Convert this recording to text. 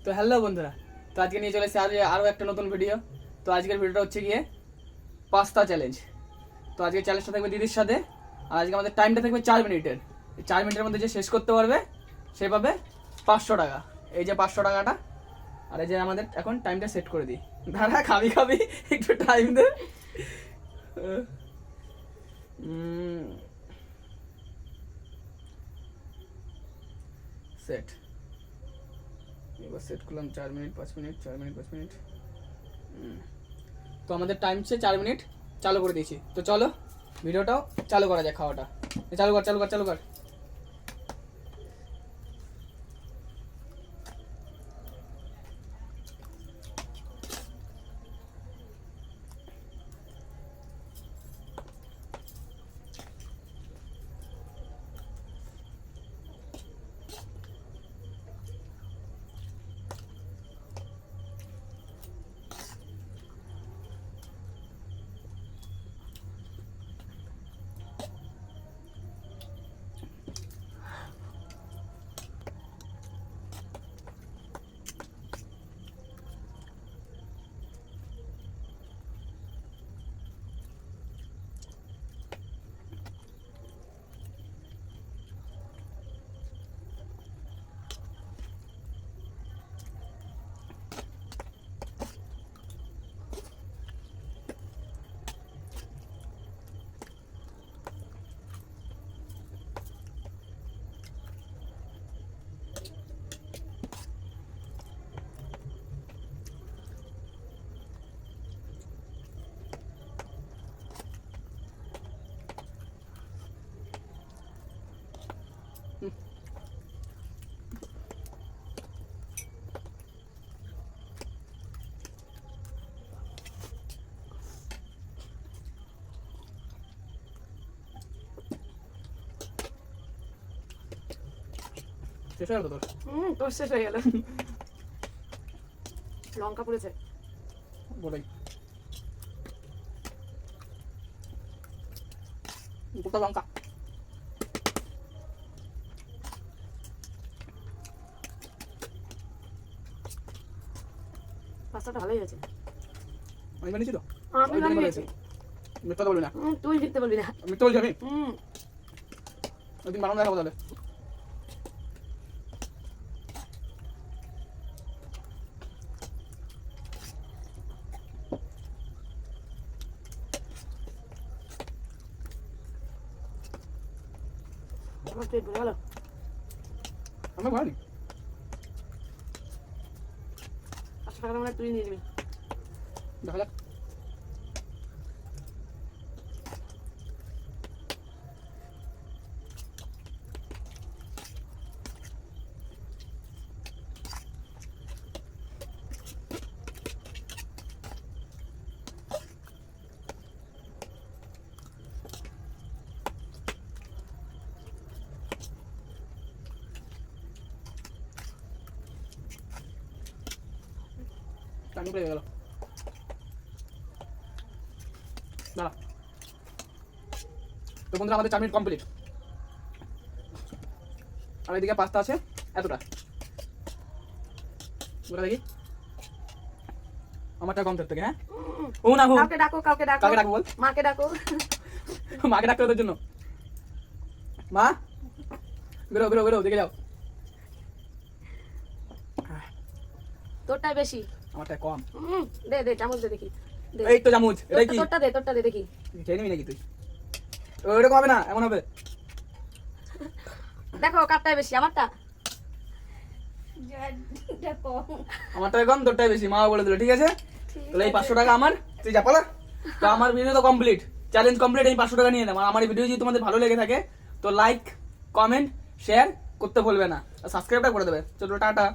তো হ্যালো বন্ধুরা, তো আজকে নিয়ে চলে এসেছি আরও একটা নতুন ভিডিও। তো আজকের ভিডিওটা হচ্ছে গিয়ে পাস্তা চ্যালেঞ্জ। তো আজকে চ্যালেঞ্জটা থাকবে দিদির সাথে, আর আজকে আমাদের টাইমটা থাকবে 4 মিনিটের। এই 4 মিনিটের মধ্যে যে শেষ করতে পারবে সে পাবে 500 টাকা। এই যে 500 টাকাটা, আর এই যে আমাদের এখন টাইমটা সেট করে দিই। দাঁড়া, খাবি একটু টাইম দে। সেট, এবার সেট করলাম 4 মিনিট 5 মিনিট 4 মিনিট 5 মিনিট। তো আমাদের টাইম সে 4 মিনিট চালু করে দিয়েছি। তো চলো ভিডিওটাও চালু করা যায়। খাওয়াটা চালু কর। শেষ হয়ে গেল তোর? তোর শেষ হয়ে গেল। লঙ্কা পড়েছে বলাই দুটো লঙ্কা। পাস্তাটা ভালোই হয়েছে। আমি বানিয়েছি তো, আমি বানিয়েছি। মিথ্যা তো বলি না। তুই জিততে বলবি না। মিথ্যা বলছি আমি? একদিন বানানো দেখাবো তাহলে। আমার পেট ভরে গেল। আমরা ভালো 500 টাকা মানে তুই নিয়ে নিবি। দেখা যাক। টাইম প্লে হয়ে গেল। দাঁড়া। তো বন্ধুরা, আমাদের 4 মিনিট কমপ্লিট। আর এদিকে পাস্তা আছে এতটা। ওটা দেখি আমারটা কম থেকে। হ্যাঁ ও না, কাউকে ডাকো কাকে ডাকবো বল? মাকে ডাকো। মাকে ডাকতে ওদের জন্য। মা বেরো দেখে যাও। তোরটাই বেশি, আমারটা কম। দে চামচ দে দেখি। দে। এই তো চামচ। এটা কি তোরটা দে দেখি। খেয়ে নিবি নাকি তুই? ওইরকম হবে না, এমন হবে। দেখো কারটাই বেশি, আমারটা। আমারটাই কম, তোরটাই বেশি। মা বলে দিল, ঠিক আছে? তাহলে এই 500 টাকা আমার, তুই যা পালা। তো আমার ভিডিও তো কমপ্লিট, চ্যালেঞ্জ কমপ্লিট। এই 500 টাকা নিয়ে নাও। আর আমার এই ভিডিও যদি তোমাদের ভালো লেগে থাকে তো লাইক, কমেন্ট, শেয়ার করতে ভুলবে না, আর সাবস্ক্রাইবটা করে দেবে। চলো টাটা।